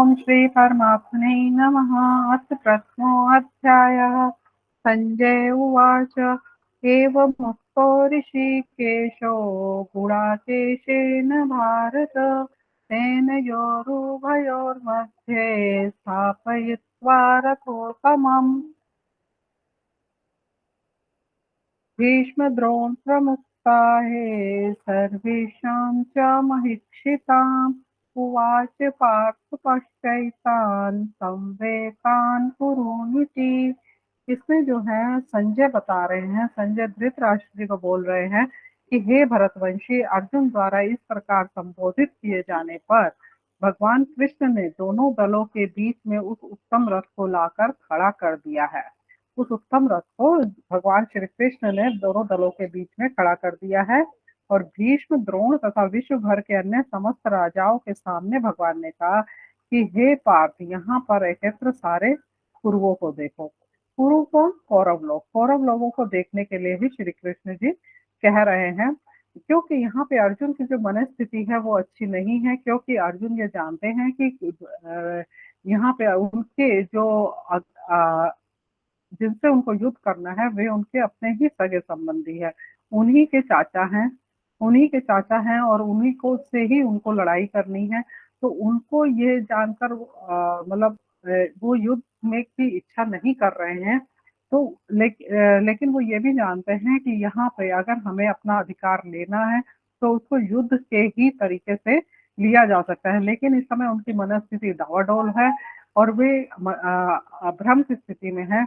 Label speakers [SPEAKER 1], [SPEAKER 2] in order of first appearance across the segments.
[SPEAKER 1] ओम श्री परमात्मने नमः। अथ प्रथमोऽध्यायः। संजय उवाच एवमुक्तो ऋषिकेशो गुडाकेशेन भारत सेनयोरुभयोर्मध्ये स्थापयित्वा रथोपमम् भीष्मद्रोण प्रमुक्ताहे सर्वेषां च महीक्षिताम् उवाच पार्थ पश्यैतान् संवेकान् कुरूनिति। इसमें जो है संजय बता रहे हैं, संजय धृतराष्ट्र जी को बोल रहे हैं कि हे भरतवंशी, अर्जुन द्वारा इस प्रकार संबोधित किए जाने पर भगवान कृष्ण ने दोनों दलों के बीच में उस उत्तम रथ को लाकर खड़ा कर दिया है। उस उत्तम रथ को भगवान श्री कृष्ण ने दोनों दलों के बीच में खड़ा कर दिया है और भीष्म, द्रोण तथा विश्व भर के अन्य समस्त राजाओं के सामने भगवान ने कहा कि हे पार्थ, यहाँ पर एकत्र सारे कुरुओं को देखो। कुरु कौन? कौरव लोग। कौरव लोगों को देखने के लिए ही श्री कृष्ण जी कह रहे हैं, क्योंकि यहाँ पे अर्जुन की जो मनस्थिति है वो अच्छी नहीं है, क्योंकि अर्जुन ये जानते हैं कि यहाँ पे उनके जो जिनसे उनको युद्ध करना है वे उनके अपने ही सगे संबंधी है, उन्हीं के चाचा हैं, उन्हीं के चाचा हैं और उन्हीं को से ही उनको लड़ाई करनी है। तो उनको ये जानकर मतलब वो युद्ध में की इच्छा नहीं कर रहे हैं। तो लेकिन वो ये भी जानते हैं कि यहाँ पे अगर हमें अपना अधिकार लेना है तो उसको युद्ध के ही तरीके से लिया जा सकता है, लेकिन इस समय उनकी मनस्थिति डावाडोल है और वे भ्रम की स्थिति में है।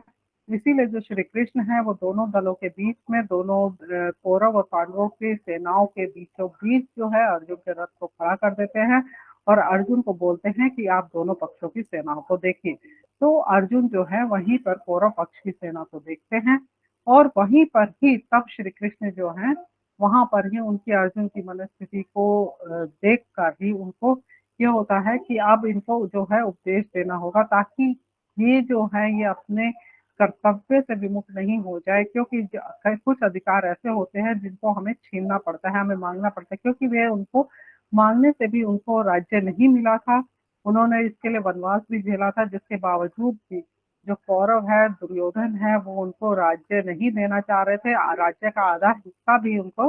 [SPEAKER 1] इसीलिए जो श्री कृष्ण है वो दोनों दलों के बीच में, दोनों कौरव और पांडवों की सेनाओं के बीचों बीच जो है अर्जुन के रथ को खड़ा कर देते हैं और अर्जुन को बोलते हैं कि आप दोनों पक्षों की सेनाओं को देखिए। तो अर्जुन जो है वहीं पर कौरव पक्ष की सेना को देखते हैं और वहीं पर ही तब श्री कृष्ण जो है वहां पर ही उनकी अर्जुन की मनस्थिति को देख कर ही उनको ये होता है कि अब इनको जो है उपदेश देना होगा, ताकि ये जो है ये अपने कर्तव्य से विमुख नहीं हो जाए, क्योंकि कुछ अधिकार ऐसे होते हैं जिनको हमें छीनना पड़ता है, हमें मांगना पड़ता है, क्योंकि वे उनको मांगने से भी उनको राज्य नहीं मिला था। उन्होंने इसके लिए वनवास भी झेला था, जिसके बावजूद भी जो कौरव है, दुर्योधन है, वो उनको राज्य नहीं देना चाह रहे थे। राज्य का आधा हिस्सा भी उनको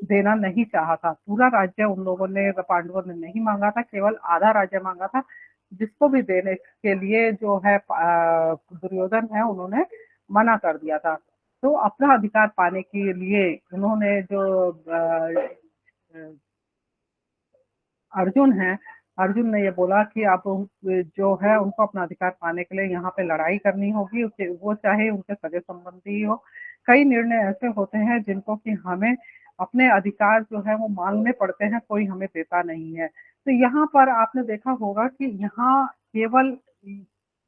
[SPEAKER 1] देना नहीं चाहा था। पूरा राज्य उन लोगों ने, पांडवों ने नहीं मांगा था, केवल आधा राज्य मांगा था, जिसको भी देने के लिए जो है दुर्योधन है उन्होंने मना कर दिया था। तो अपना अधिकार पाने के लिए उन्होंने जो अर्जुन है, अर्जुन ने ये बोला कि आप जो है उनको अपना अधिकार पाने के लिए यहाँ पे लड़ाई करनी होगी, वो चाहे उनके सगे संबंधी हो। कई निर्णय ऐसे होते हैं जिनको कि हमें अपने अधिकार जो है वो मांगने पड़ते हैं, कोई हमें देता नहीं है। तो यहाँ पर आपने देखा होगा कि यहाँ केवल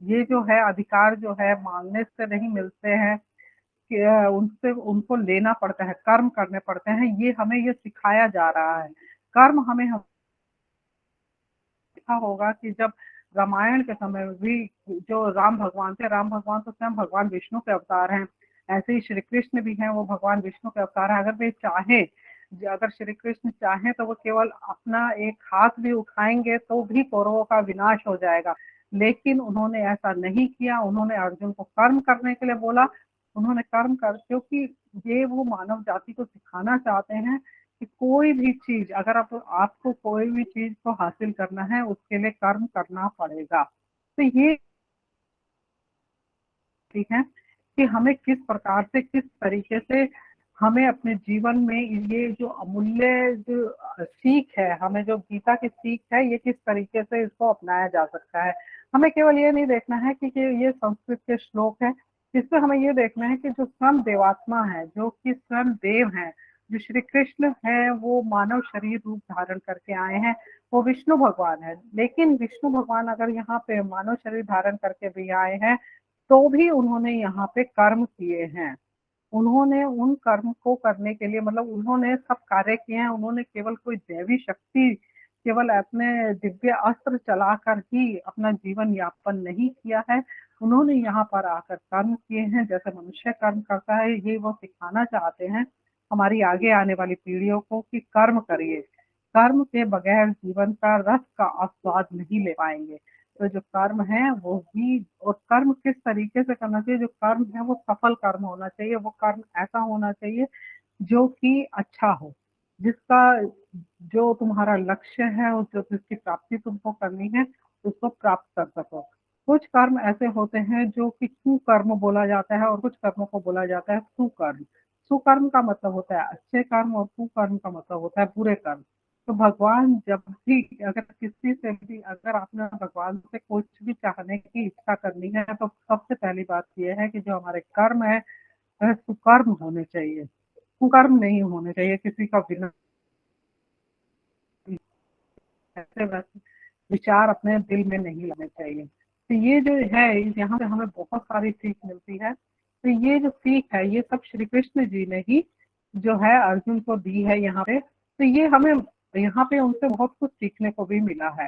[SPEAKER 1] ये जो है अधिकार जो है मांगने से नहीं मिलते हैं, कि उनसे उनको लेना पड़ता है, कर्म करने पड़ते हैं। ये हमें ये सिखाया जा रहा है। कर्म हमें देखा होगा कि जब रामायण के समय में भी जो राम भगवान थे, राम भगवान तो स्वयं भगवान विष्णु के अवतार हैं, ऐसे ही श्री कृष्ण भी हैं, वो भगवान विष्णु के अवतार हैं। अगर वे चाहे, अगर श्री कृष्ण चाहें तो वो केवल अपना एक हाथ भी उठाएंगे तो भी कौरवों का विनाश हो जाएगा, लेकिन उन्होंने ऐसा नहीं किया। उन्होंने अर्जुन को कर्म करने के लिए बोला। उन्होंने कर्म कर, क्योंकि ये वो मानव जाति को सिखाना चाहते हैं कि कोई भी चीज, अगर आपको कोई भी चीज को हासिल करना है उसके लिए कर्म करना पड़ेगा। तो ये ठीक है कि हमें किस प्रकार से, किस तरीके से हमें अपने जीवन में ये जो अमूल्य जो सीख है, हमें जो गीता की सीख है, ये किस तरीके से इसको अपनाया जा सकता है। हमें केवल ये नहीं देखना है कि ये संस्कृत के श्लोक है, इससे हमें ये देखना है कि जो स्वयं देवात्मा है, जो कि स्वयं देव है, जो श्री कृष्ण है, वो मानव शरीर रूप धारण करके आए हैं, वो विष्णु भगवान है। लेकिन विष्णु भगवान अगर यहाँ पे मानव शरीर धारण करके भी आए हैं तो भी उन्होंने यहाँ पे कर्म किए हैं। उन्होंने उन कर्म को करने के लिए, मतलब उन्होंने सब कार्य किए हैं। उन्होंने केवल कोई दैवी शक्ति, केवल अपने दिव्य अस्त्र चलाकर ही अपना जीवन यापन नहीं किया है। उन्होंने यहाँ पर आकर कर्म किए हैं, जैसे मनुष्य कर्म करता है। ये वो सिखाना चाहते हैं हमारी आगे आने वाली पीढ़ियों को कि कर्म करिए, कर्म के बगैर जीवन का रस का आस्वाद नहीं ले पाएंगे। तो जो कर्म है वो भी, और कर्म किस तरीके से करना चाहिए, जो कर्म है वो सफल कर्म होना चाहिए, वो कर्म ऐसा होना चाहिए जो कि अच्छा हो, जिसका, जो तुम्हारा लक्ष्य है और जो जिसकी प्राप्ति तुमको करनी है उसको प्राप्त कर सको। कुछ कर्म ऐसे होते हैं जो कि कुकर्म बोला जाता है, और कुछ कर्मों को बोला जाता है सुकर्म। सुकर्म का मतलब होता है अच्छे कर्म, और कुकर्म का मतलब होता है बुरे कर्म। तो भगवान जब भी, अगर किसी से भी, अगर आपने भगवान से कुछ भी चाहने की इच्छा करनी है, तो सबसे पहली बात यह है कि जो हमारे कर्म है वह सुकर्म होने चाहिए, कुकर्म नहीं होने चाहिए, किसी का बिना ऐसे वैसे विचार अपने दिल में नहीं लाने चाहिए। तो ये जो है, यहाँ से हमें बहुत सारी सीख मिलती है। तो ये जो सीख है ये सब श्री कृष्ण जी ने ही जो है अर्जुन को दी है यहाँ पे। तो ये हमें यहाँ पे उनसे बहुत कुछ सीखने को भी मिला है।